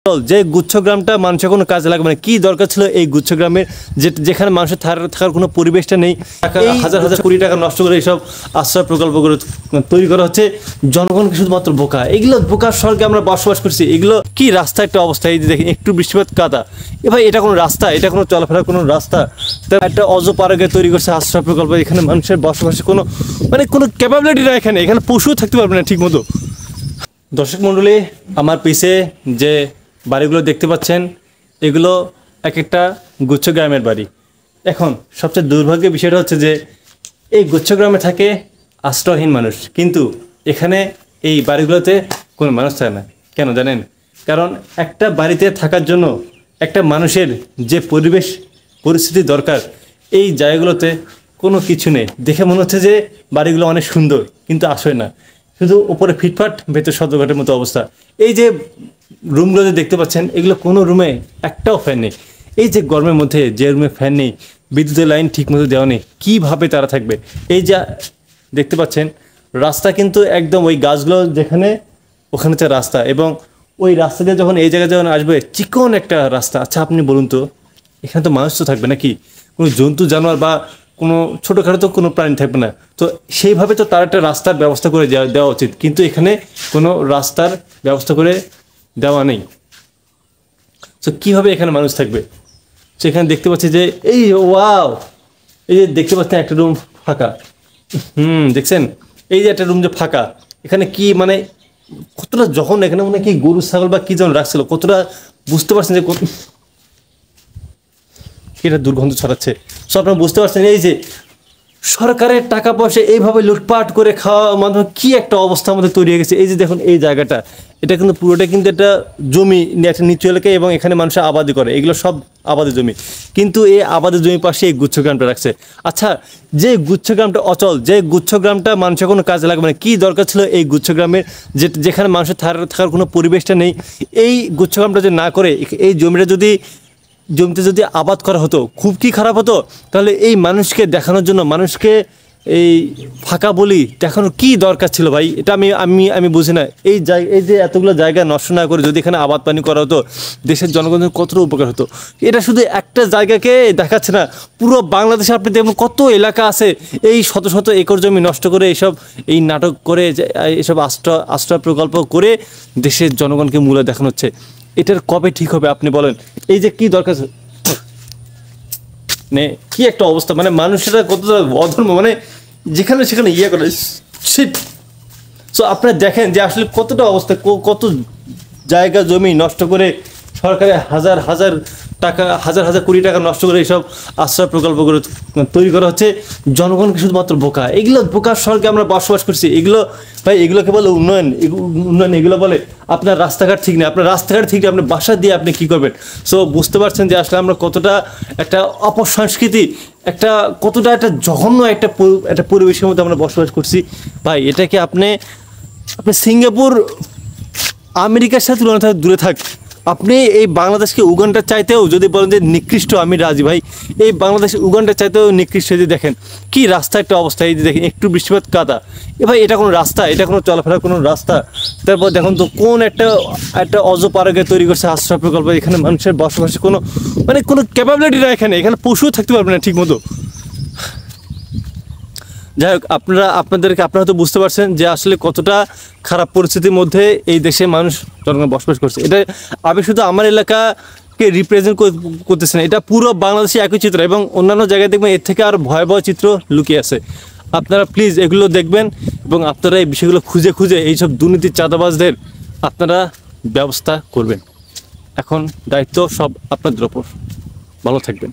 যে গুচ্ছগ্রামটা মানুষের কোনো কাজে লাগবে না, কি দরকার ছিল এই গুচ্ছগ্রামের যেখানে মানুষের থাকার কোনো পরিবেশটা নেই, হাজার হাজার কোটি টাকা নষ্ট করে এইসব আশ্রয় প্রকল্পগুলো তৈরি করা হচ্ছে। জনগণকে শুধুমাত্র বোকা, এগুলো বোকার স্বর্গে আমরা বসবাস করছি। এগুলো কি রাস্তা একটা অবস্থা, এই যে দেখেন একটু বৃষ্টিপাত কাদা, ভাই এটা কোনো রাস্তা? এটা কোনো চলাফেরার কোনো রাস্তা? একটা অজপাড়াকে তৈরি করছে আশ্রয় প্রকল্প, এখানে মানুষের বসবাসের কোনো কোনো ক্যাপাবিলিটি না, এখানে পশুও থাকতে পারবে না ঠিক মতো। দর্শক মণ্ডলী, আমার পিছে যে বাড়িগুলো দেখতে পাচ্ছেন এগুলো এক একটা গুচ্ছগ্রামের বাড়ি। এখন সবচেয়ে দুর্ভাগ্যের বিষয়টা হচ্ছে যে এই গুচ্ছগ্রামে থাকে আশ্রয়হীন মানুষ, কিন্তু এখানে এই বাড়িগুলোতে কোনো মানুষ থাকে না। কেন জানেন? কারণ একটা বাড়িতে থাকার জন্য একটা মানুষের যে পরিস্থিতি দরকার, এই জায়গাগুলোতে কোনো কিছু নেই। দেখে মনে হচ্ছে যে বাড়িগুলো অনেক সুন্দর, কিন্তু আসলে না, শুধু উপরে ফিটফাট, ভেতর সদরঘাটের মতো অবস্থা। এই যে রুমগুলোতে দেখতে পাচ্ছেন, এগুলো কোনো রুমে একটাও ফ্যান নেই। এই যে গরমের মধ্যে যে রুমে ফ্যান নেই, বিদ্যুতের লাইন ঠিক মতো দেওয়া নেই, কীভাবে তারা থাকবে? এই যে দেখতে পাচ্ছেন রাস্তা কিন্তু একদম ওই গাছগুলো যেখানে, ওখানে হচ্ছে রাস্তা, এবং ওই রাস্তা দিয়ে যখন এই জায়গায় যখন আসবে, চিকন একটা রাস্তা। আচ্ছা আপনি বলুন তো, এখানে তো মানুষ তো থাকবে নাকি? কোনো জন্তু জানোয়ার বা কোনো ছোটোখাটো তো কোনো প্রাণী থাকবে না। তো সেইভাবে তো তার একটা রাস্তার ব্যবস্থা করে দেওয়া উচিত, কিন্তু এখানে কোনো রাস্তার ব্যবস্থা করে দেওয়া নেই। তো কীভাবে এখানে মানুষ থাকবে? তো এখানে দেখতে পাচ্ছি যে এই ওয়াও, এই যে দেখতে পাচ্ছেন একটা রুম ফাঁকা। দেখছেন এই যে একটা রুম যে ফাঁকা, এখানে কি কতটা, যখন এখানে কি গরু ছাগল বা কি যেন রাখছিল, কতটা বুঝতে পারছেন যে এটা দুর্গন্ধ ছড়াচ্ছে। সো আপনারা বুঝতে পারছেন এই যে সরকারের টাকা পয়সা এইভাবে লুটপাট করে খাওয়া মাধ্যমে কি একটা অবস্থার মধ্যে তৈরি হয়ে গেছে। এই যে দেখুন এই জায়গাটা, এটা কিন্তু পুরোটা কিন্তু একটা জমি, একটা নিচু এলাকায়, এবং এখানে মানুষ আবাদি করে, এগুলো সব আবাদি জমি, কিন্তু এই আবাদি জমির পাশে এই গুচ্ছগ্রামটা রাখছে। আচ্ছা, যে গুচ্ছগ্রামটা অচল, যে গুচ্ছগ্রামটা মানুষের কোনো কাজে লাগবে না, কি দরকার ছিল এই গুচ্ছগ্রামের যেখানে মানুষের থাকার কোনো পরিবেশটা নেই? এই গুচ্ছগ্রামটা যে না করে এই জমিতে যদি আবাদ করা হতো, খুব কি খারাপ হতো। তাহলে এই মানুষকে দেখানোর জন্য, মানুষকে এই ফাঁকা বলি দেখানোর কি দরকার ছিল ভাই? এটা আমি বুঝি না। এই যে এতগুলো জায়গা নষ্ট না করে যদি এখানে আবাদ পানি করা হতো, দেশের জনগণের কতটা উপকার হতো। এটা শুধু একটা জায়গাকে দেখাচ্ছে না, পুরো বাংলাদেশে আপনি দেখুন কত এলাকা আছে এই শত শত একর জমি নষ্ট করে এই নাটক করে, এইসব আশ্রয় প্রকল্প করে দেশের জনগণকে মূল্য দেখানো হচ্ছে। এটার কবে ঠিক হবে আপনি বলেন? এই যে কি দরকার, কি একটা অবস্থা, মানুষেরা কতটা অধর্ম, যেখানে সেখানে ইয়ে করে। সো আপনারা দেখেন যে আসলে কতটা অবস্থা, কত জায়গা জমি নষ্ট করে সরকারের হাজার হাজার টাকা, হাজার হাজার কোটি টাকা নষ্ট করে এইসব আশ্রয় প্রকল্পগুলো তৈরি করা হচ্ছে। জনগণকে শুধুমাত্র বোকা, এগুলো বোকার স্বর্গে আমরা বসবাস করছি। এগুলোকে বলে উন্নয়ন। এগুলো বলে আপনার রাস্তাঘাট ঠিক নেই, আপনার রাস্তাঘাট ঠিক নেই, আপনার বাসা দিয়ে আপনি কী করবেন? সো বুঝতে পারছেন যে আসলে আমরা কতটা একটা অপসংস্কৃতি, কতটা একটা জঘন্য একটা পরিবেশের মধ্যে আমরা বসবাস করছি। ভাই এটাকে আপনি সিঙ্গাপুর, আমেরিকার সাথে তুলনা দূরে থাক, আপনি এই বাংলাদেশকে উগান্ডার চাইতেও যদি বলেন যে নিকৃষ্ট, আমি রাজি ভাই। এই বাংলাদেশ উগান্ডার চাইতেও নিকৃষ্ট। যে দেখেন কি রাস্তা একটা অবস্থা, এই যে দেখেন একটু বৃষ্টিপাত কাদা, ভাই এটা কোনো রাস্তা? এটা কোনো চলাফেরার কোনো রাস্তা? তারপর দেখুন তো কোন একটা অজপাড়াকে তৈরি করছে আশ্রয় প্রকল্প, এখানে মানুষের বসবাসের কোনো ক্যাপাবিলিটি না, এখানে পশুও থাকতে পারবে না ঠিক মতো। যাই হোক, আপনারা হয়তো বুঝতে পারছেন যে আসলে কতটা খারাপ পরিস্থিতির মধ্যে এই দেশে মানুষ জনগণ বসবাস করছে। এটা আমি শুধু আমার এলাকাকে রিপ্রেজেন্ট করতেছি না, এটা পুরো বাংলাদেশে একই চিত্র, এবং অন্যান্য জায়গায় দেখবেন এর থেকে আর ভয়াবহ চিত্র লুকিয়ে আছে। আপনারা প্লিজ এগুলো দেখবেন, এবং আপনারা এই বিষয়গুলো খুঁজে খুঁজে এইসব দুর্নীতি চাঁদাবাজদের আপনারা ব্যবস্থা করবেন। এখন দায়িত্ব সব আপনাদের ওপর। ভালো থাকবেন।